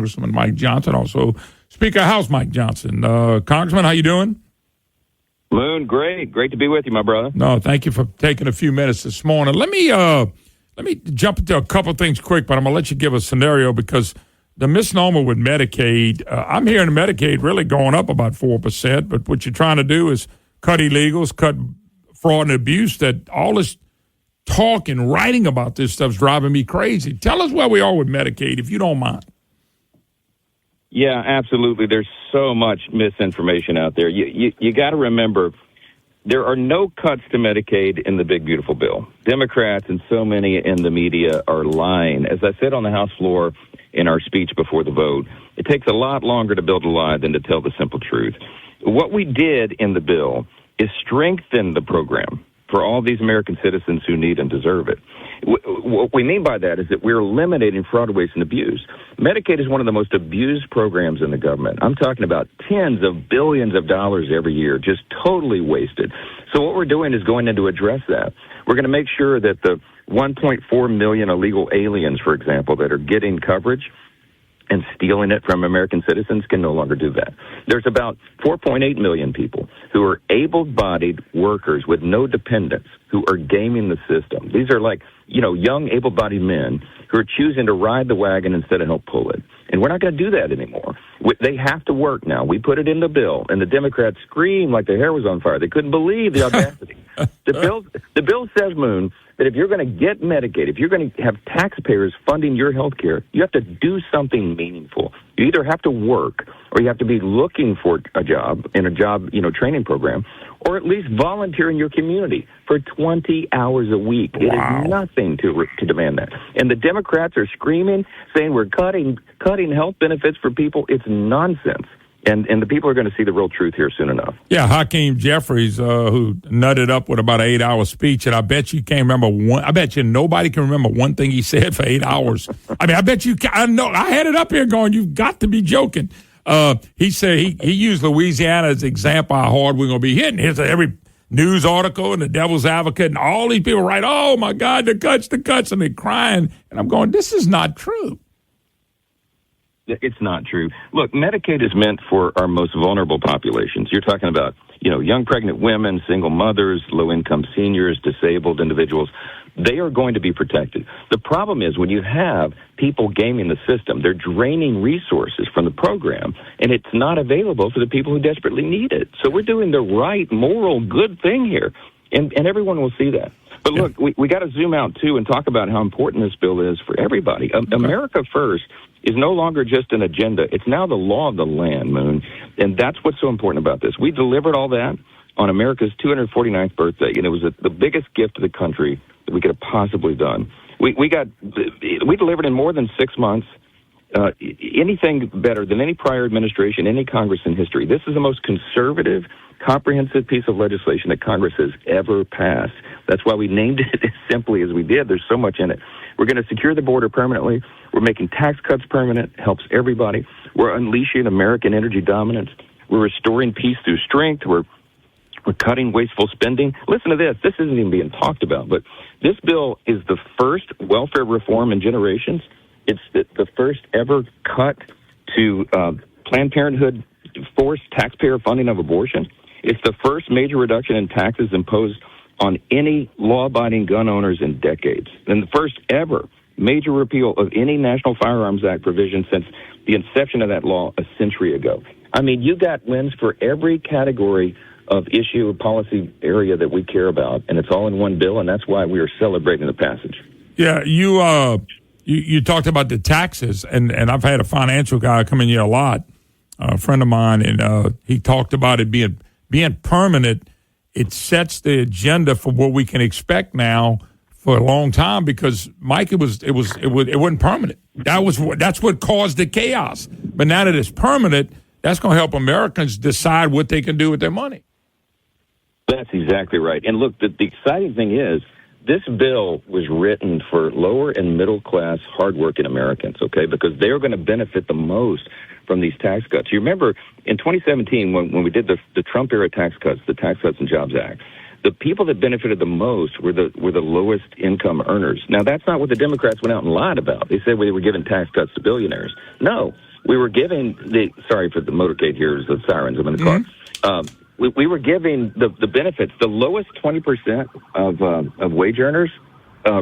Congressman Mike Johnson, also Speaker of House Mike Johnson. Congressman, how you doing? Moon, great to be with you, my brother. No, thank you for taking a few minutes this morning. Let me jump into a couple things quick, but I'm going to let you give a scenario because the misnomer with Medicaid, I'm hearing Medicaid really going up about 4%, but what you're trying to do is cut illegals, cut fraud and abuse. That all this talk and writing about this stuff's driving me crazy. Tell us where we are with Medicaid, if you don't mind. Yeah, absolutely. There's so much misinformation out there. You got to remember, there are no cuts to Medicaid in the big, beautiful bill. Democrats and so many in the media are lying. As I said on the House floor in our speech before the vote, it takes a lot longer to build a lie than to tell the simple truth. What we did in the bill is strengthen the program for all these American citizens who need and deserve it. What we mean by that is that we're eliminating fraud, waste, and abuse. Medicaid is one of the most abused programs in the government. I'm talking about tens of billions of dollars every year, just totally wasted. So what we're doing is going in to address that. We're going to make sure that the 1.4 million illegal aliens, for example, that are getting coverage and stealing it from American citizens can no longer do that. There's about 4.8 million people who are able-bodied workers with no dependents who are gaming the system. These are like, young able-bodied men who are choosing to ride the wagon instead of help pull it. And we're not going to do that anymore. They have to work now. We put it in the bill, and the Democrats screamed like their hair was on fire. They couldn't believe the audacity. The bill says, Moon, that if you're going to get Medicaid, if you're going to have taxpayers funding your health care, you have to do something meaningful. You either have to work or you have to be looking for a job in a job, training program, or at least volunteer in your community for 20 hours a week. Wow. It is nothing to demand that. And the Democrats are screaming, saying we're cutting health benefits for people. It's nonsense. And the people are going to see the real truth here soon enough. Yeah, Hakeem Jeffries, who nutted up with about an 8-hour speech, and I bet you can't remember one. I bet you nobody can remember one thing he said for 8 hours. I mean, I bet you. I know. I had it up here going. You've got to be joking. He said he used Louisiana as an example how hard we're going to be hitting. Here's every news article and the Devil's Advocate and all these people write, "Oh my God, the cuts," and they're crying. And I'm going, this is not true. It's not true. Look, Medicaid is meant for our most vulnerable populations. You're talking about, young pregnant women, single mothers, low-income seniors, disabled individuals. They are going to be protected. The problem is when you have people gaming the system, they're draining resources from the program, and it's not available for the people who desperately need it. So we're doing the right, moral, good thing here, and everyone will see that. But look, we got to zoom out, too, and talk about how important this bill is for everybody. America First is no longer just an agenda. It's now the law of the land, Moon. And that's what's so important about this. We delivered all that on America's 249th birthday, and it was the biggest gift to the country that we could have possibly done. We delivered in more than 6 months. Anything better than any prior administration, any Congress in history. This is the most conservative, comprehensive piece of legislation that Congress has ever passed. That's why we named it as simply as we did. There's so much in it. We're going to secure the border permanently. We're making tax cuts permanent. Helps everybody. We're unleashing American energy dominance. We're restoring peace through strength. We're cutting wasteful spending. Listen to this. This isn't even being talked about, but this bill is the first welfare reform in generations. It's the first ever cut to Planned Parenthood forced taxpayer funding of abortion. It's the first major reduction in taxes imposed on any law-abiding gun owners in decades, and the first ever major repeal of any National Firearms Act provision since the inception of that law a century ago. I mean, you got wins for every category of issue or policy area that we care about, and it's all in one bill, and that's why we are celebrating the passage. Yeah, you talked about the taxes, and I've had a financial guy come in here a lot, a friend of mine, and he talked about it being permanent. It sets the agenda for what we can expect now for a long time because, Mike, it wasn't permanent. That's what caused the chaos. But now that it's permanent, that's going to help Americans decide what they can do with their money. That's exactly right. And look, the exciting thing is this bill was written for lower and middle class, hardworking Americans, okay, because they're going to benefit the most from these tax cuts. You remember in 2017 when we did the Trump-era tax cuts, the Tax Cuts and Jobs Act, the people that benefited the most were the lowest income earners. Now, that's not what the Democrats went out and lied about. They said they were giving tax cuts to billionaires. No, we were giving sorry for the motorcade here, the sirens, I'm in the car. We were giving the benefits, the lowest 20% of wage earners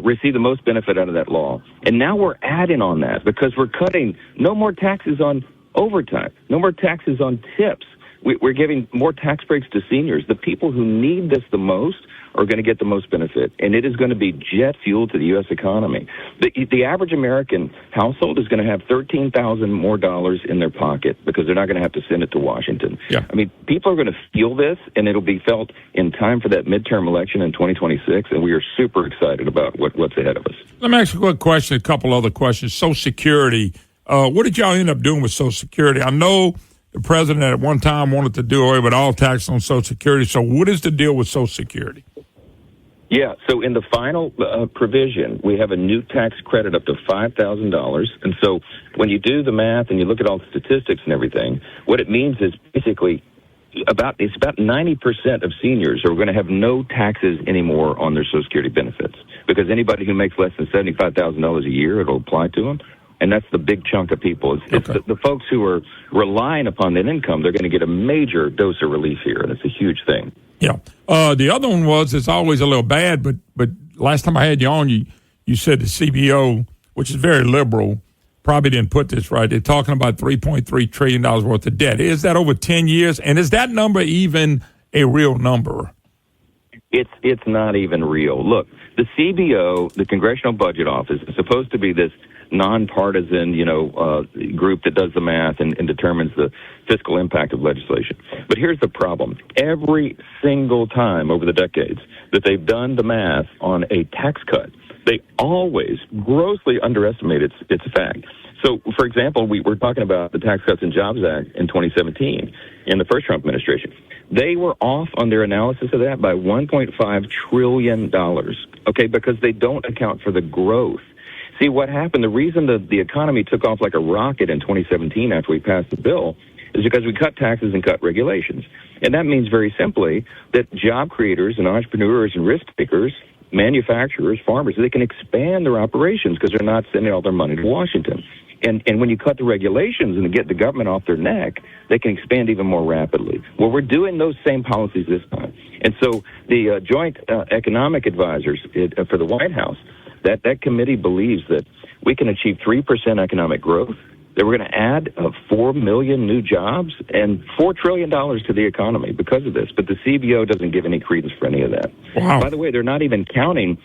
receive the most benefit out of that law. And now we're adding on that because we're cutting no more taxes on overtime, no more taxes on tips. We're giving more tax breaks to seniors. The people who need this the most are going to get the most benefit, and it is going to be jet fuel to the U.S. economy. The average American household is going to have $13,000 more dollars in their pocket because they're not going to have to send it to Washington. Yeah. I mean, people are going to feel this, and it'll be felt in time for that midterm election in 2026, and we are super excited about what's ahead of us. Let me ask you a quick question, a couple other questions. Social Security, what did y'all end up doing with Social Security? I know the president at one time wanted to do away with all tax on Social Security, so what is the deal with Social Security? Yeah, so in the final provision, we have a new tax credit up to $5,000. And so when you do the math and you look at all the statistics and everything, what it means is basically about 90% of seniors are going to have no taxes anymore on their Social Security benefits because anybody who makes less than $75,000 a year, it'll apply to them. And that's the big chunk of people. It's the folks who are relying upon that income, they're going to get a major dose of relief here, and it's a huge thing. Yeah. The other one was, it's always a little bad, but last time I had you on, you said the CBO, which is very liberal, probably didn't put this right. They're talking about $3.3 trillion worth of debt. Is that over 10 years? And is that number even a real number? It's not even real. Look, the CBO, the Congressional Budget Office, is supposed to be this nonpartisan, group that does the math and determines the fiscal impact of legislation. But here's the problem. Every single time over the decades that they've done the math on a tax cut, they always grossly underestimate its effect. So, for example, we were talking about the Tax Cuts and Jobs Act in 2017 in the first Trump administration. They were off on their analysis of that by $1.5 trillion, okay, because they don't account for the growth. See, what happened, the reason the economy took off like a rocket in 2017 after we passed the bill is because we cut taxes and cut regulations. And that means very simply that job creators and entrepreneurs and risk takers, manufacturers, farmers, they can expand their operations because they're not sending all their money to Washington. And when you cut the regulations and get the government off their neck, they can expand even more rapidly. Well, we're doing those same policies this time. And so the Joint Economic Advisors for the White House, that committee believes that we can achieve 3% economic growth, that we're going to add 4 million new jobs and $4 trillion to the economy because of this. But the CBO doesn't give any credence for any of that. Wow. By the way, they're not even counting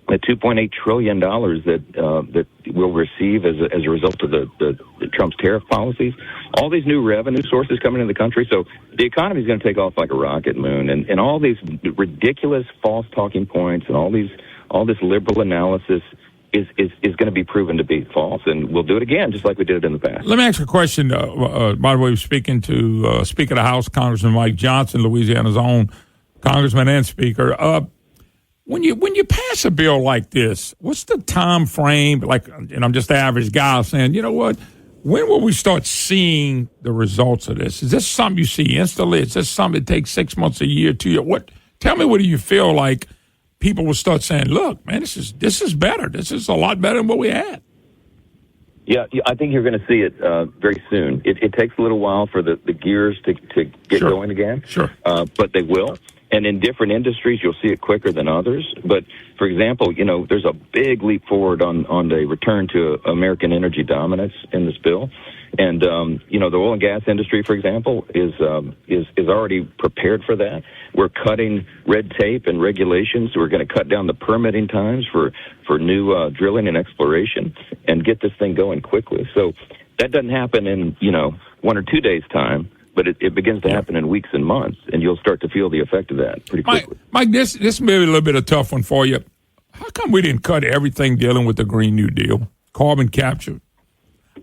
the $2.8 trillion that we'll receive as a result of the Trump's tariff policies. All these new revenue sources coming into the country. So the economy is going to take off like a rocket, Moon. And all these ridiculous false talking points and all this liberal analysis is going to be proven to be false, and we'll do it again, just like we did it in the past. Let me ask you a question. By the way, we're speaking to Speaker of the House, Congressman Mike Johnson, Louisiana's own congressman and speaker. When you pass a bill like this, what's the time frame? Like, and I'm just the average guy saying, you know what? When will we start seeing the results of this? Is this something you see instantly? Is this something that takes 6 months, a year, 2 years? Tell me, what do you feel like people will start saying, look, man, this is better. This is a lot better than what we had. Yeah, I think you're going to see it very soon. It takes a little while for the gears to get going again. Sure. But they will. And in different industries, you'll see it quicker than others. But, for example, there's a big leap forward on the return to American energy dominance in this bill. And, the oil and gas industry, for example, is already prepared for that. We're cutting red tape and regulations. We're going to cut down the permitting times for new drilling and exploration and get this thing going quickly. So that doesn't happen in, 1 or 2 days' time. But it begins to happen in weeks and months, and you'll start to feel the effect of that pretty quickly. Mike, this may be a little bit of a tough one for you. How come we didn't cut everything dealing with the Green New Deal, carbon capture?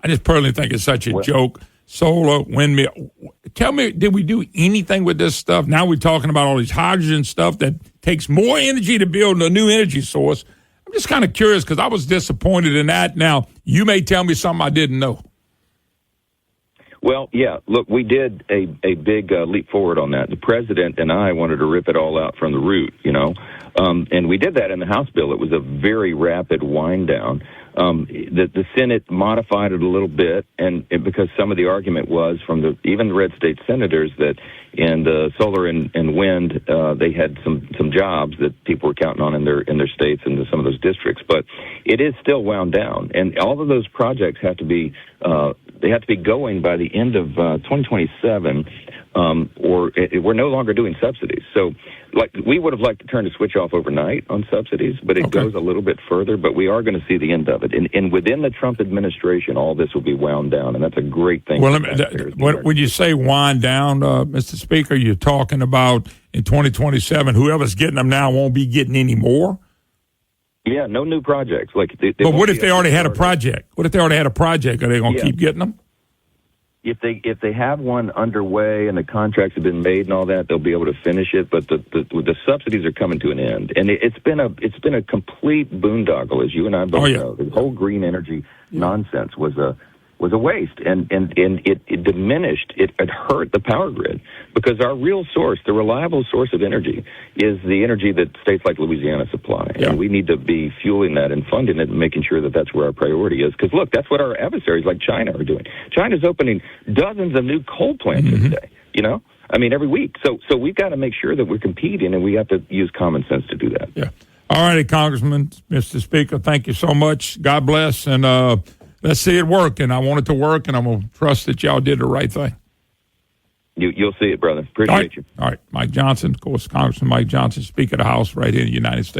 I just personally think it's such a joke. Solar, windmill. Tell me, did we do anything with this stuff? Now we're talking about all these hydrogen stuff that takes more energy to build a new energy source. I'm just kind of curious because I was disappointed in that. Now, you may tell me something I didn't know. Well, yeah, look, we did a big leap forward on that. The president and I wanted to rip it all out from the root, And we did that in the House bill. It was a very rapid wind down. The Senate modified it a little bit, and because some of the argument was from even the red state senators that in the solar and wind they had some jobs that people were counting on in their states and some of those districts. But it is still wound down, and all of those projects have to be going by the end of 2027. Or we're no longer doing subsidies. So, we would have liked to turn the switch off overnight on subsidies, but it goes a little bit further. But we are going to see the end of it. And within the Trump administration, all this will be wound down, and that's a great thing. Well, when you say wind down, Mr. Speaker, you're talking about in 2027, whoever's getting them now won't be getting any more? Yeah, no new projects. But what if they already had a project? What if they already had a project? Are they going to keep getting them? If they have one underway and the contracts have been made and all that, they'll be able to finish it. But the subsidies are coming to an end, and it's been a complete boondoggle, as you and I both know. The whole green energy nonsense was a waste, and it diminished. It hurt the power grid because our real source, the reliable source of energy, is the energy that states like Louisiana supply, and we need to be fueling that and funding it and making sure that that's where our priority is. Because look, that's what our adversaries like China are doing. China's opening dozens of new coal plants today. Every week. So we've got to make sure that we're competing, and we have to use common sense to do that. Yeah. All righty, Congressman, Mr. Speaker, thank you so much. God bless, and let's see it work. And I want it to work, and I'm going to trust that y'all did the right thing. You'll see it, brother. Appreciate you. All right. Mike Johnson, of course, Congressman Mike Johnson, Speaker of the House right here in the United States.